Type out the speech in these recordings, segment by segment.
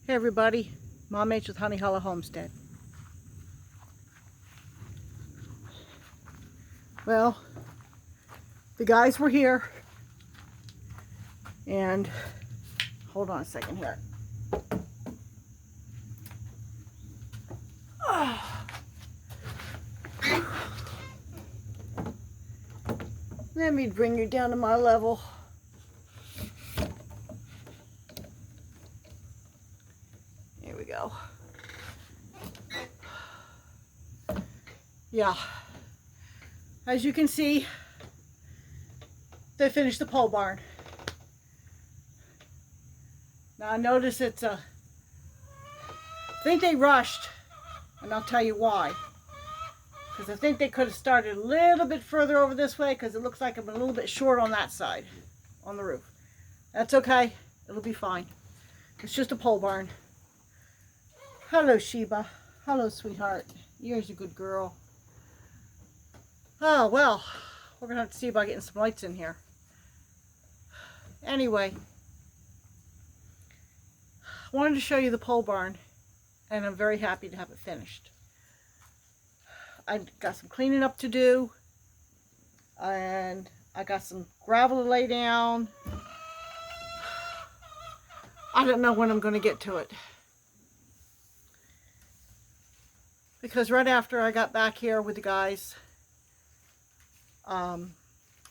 Hey everybody, Mom H with Honey Hollow Homestead. Well, the guys were here, and hold on a second here. Let me bring you down to my level. Here we go. Yeah, as you can see, they finished the pole barn. Now I notice I think they rushed, and I'll tell you why. Because I think they could have started a little bit further over this way, because it looks like I'm a little bit short on that side, on the roof. That's okay, it'll be fine. It's just a pole barn. Hello, Sheba. Hello, sweetheart. You're a good girl. Oh, well, we're going to have to see about getting some lights in here. Anyway, I wanted to show you the pole barn, and I'm very happy to have it finished. I got some cleaning up to do, and I got some gravel to lay down. I don't know when I'm going to get to it. Because right after I got back here with the guys, and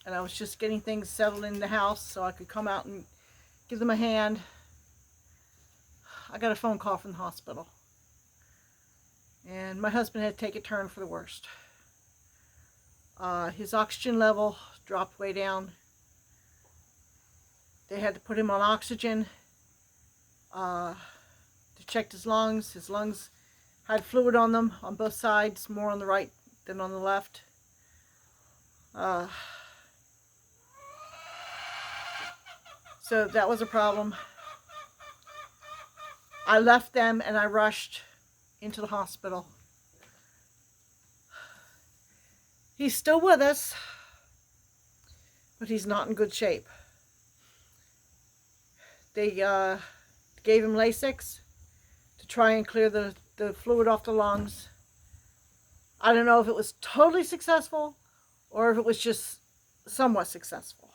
I was just getting things settled in the house so I could come out and give them a hand, I got a phone call from the hospital. And my husband had to take a turn for the worst. His oxygen level dropped way down. They had to put him on oxygen to check his lungs. His lungs had fluid on them on both sides, more on the right than on the left. So that was a problem. I left them and I rushed into the hospital. He's still with us, but he's not in good shape. They gave him Lasix to try and clear the fluid off the lungs. I don't know if it was totally successful or if it was just somewhat successful.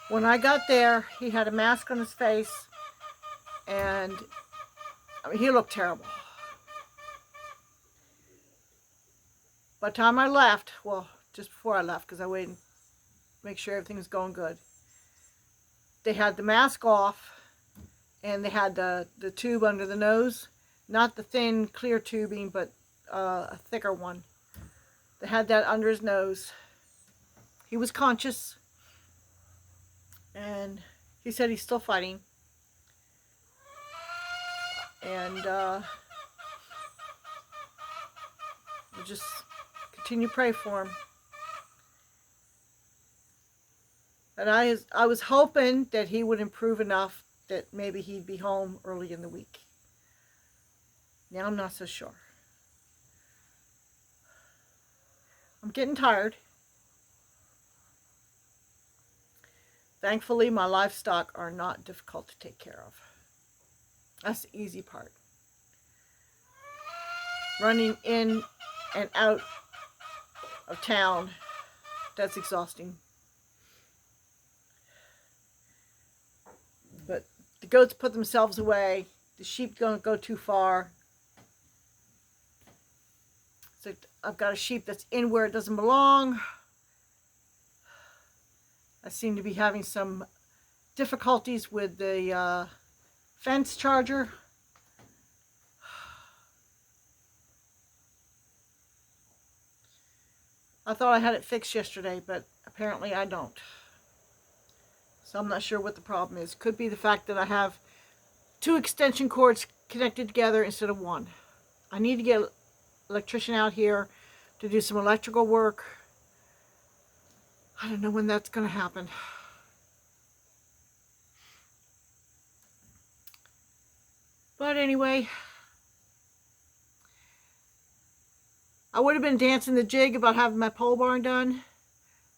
When I got there, he had a mask on his face, and I mean, he looked terrible. By the time I left, well, just before I left, because I waited to make sure everything was going good, they had the mask off, and they had the tube under the nose. Not the thin, clear tubing, but a thicker one. They had that under his nose. He was conscious, and he said he's still fighting. And we'll just continue to pray for him. And I was hoping that he would improve enough that maybe he'd be home early in the week. Now I'm not so sure. I'm getting tired. Thankfully, my livestock are not difficult to take care of. That's the easy part. Running in and out of town, that's exhausting. But the goats put themselves away. The sheep don't go too far. So I've got a sheep that's in where it doesn't belong. I seem to be having some difficulties with the fence charger. I thought I had it fixed yesterday, but apparently I don't. So I'm not sure what the problem is. Could be the fact that I have 2 extension cords connected together instead of 1. I need to get an electrician out here to do some electrical work. I don't know when that's going to happen. But anyway, I would have been dancing the jig about having my pole barn done,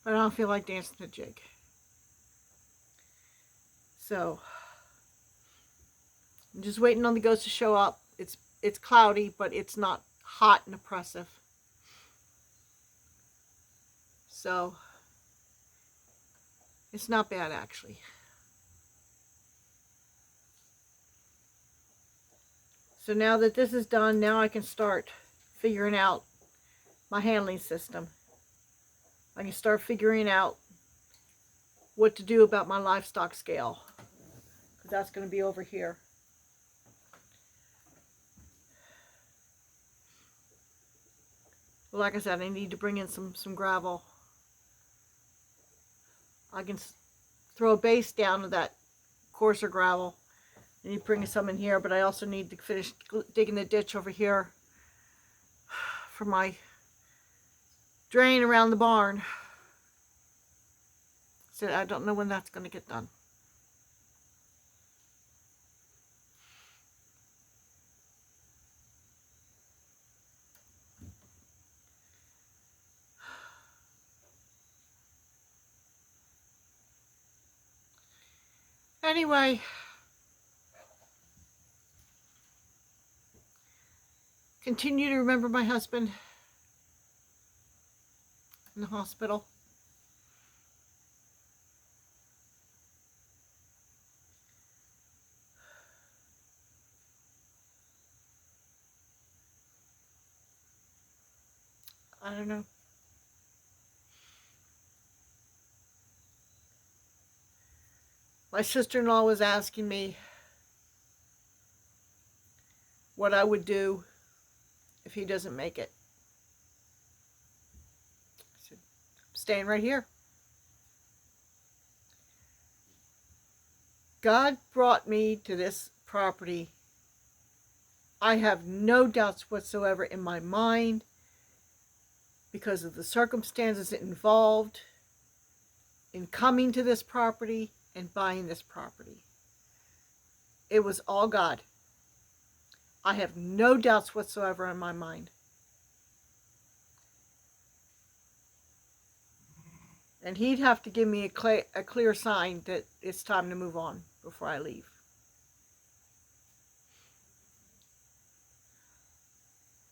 but I don't feel like dancing the jig. So I'm just waiting on the ghost to show up. It's cloudy, but it's not hot and oppressive. So it's not bad, actually. So now that this is done, now I can start figuring out my handling system. I can start figuring out what to do about my livestock scale, because that's going to be over here. Like I said, I need to bring in some gravel. I can throw a base down to that coarser gravel. I need to bring some in here, but I also need to finish digging the ditch over here for my drain around the barn. So I don't know when that's going to get done. Anyway, continue to remember my husband in the hospital. I don't know. My sister-in-law was asking me what I would do if he doesn't make it. I said, I'm staying right here. God brought me to this property. I have no doubts whatsoever in my mind because of the circumstances involved in coming to this property and buying this property. It was all God. I have no doubts whatsoever in my mind. And he'd have to give me a clear sign that it's time to move on before I leave.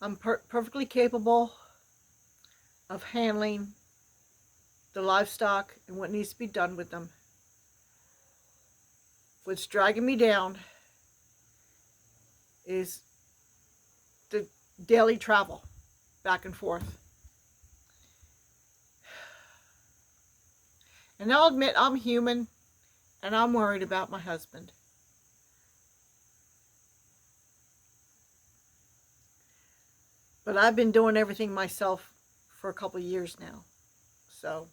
I'm perfectly capable of handling the livestock and what needs to be done with them. What's dragging me down is the daily travel back and forth. And I'll admit I'm human and I'm worried about my husband. But I've been doing everything myself for a couple of years now. So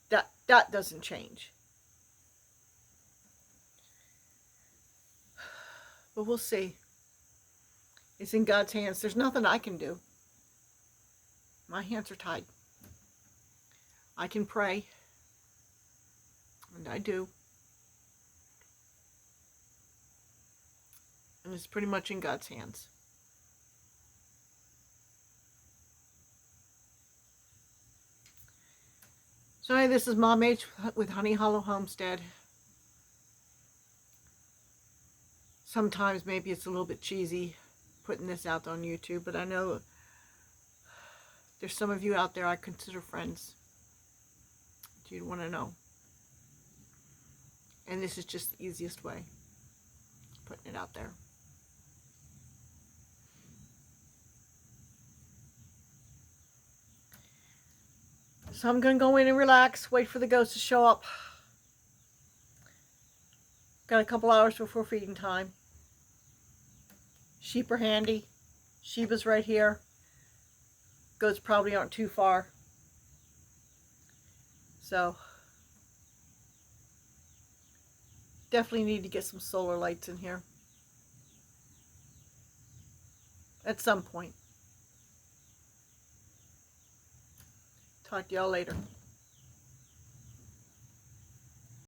that doesn't change. But we'll see. It's in God's hands. There's nothing I can do. My hands are tied. I can pray. And I do. And it's pretty much in God's hands. So anyway, this is Mom H with Honey Hollow Homestead. Sometimes maybe it's a little bit cheesy putting this out on YouTube, but I know there's some of you out there I consider friends. You'd want to know. And this is just the easiest way, putting it out there. So I'm going to go in and relax, wait for the ghost to show up. Got a couple hours before feeding time. Sheep are handy. Sheba's right here. Goats probably aren't too far. So, definitely need to get some solar lights in here. At some point. Talk to y'all later.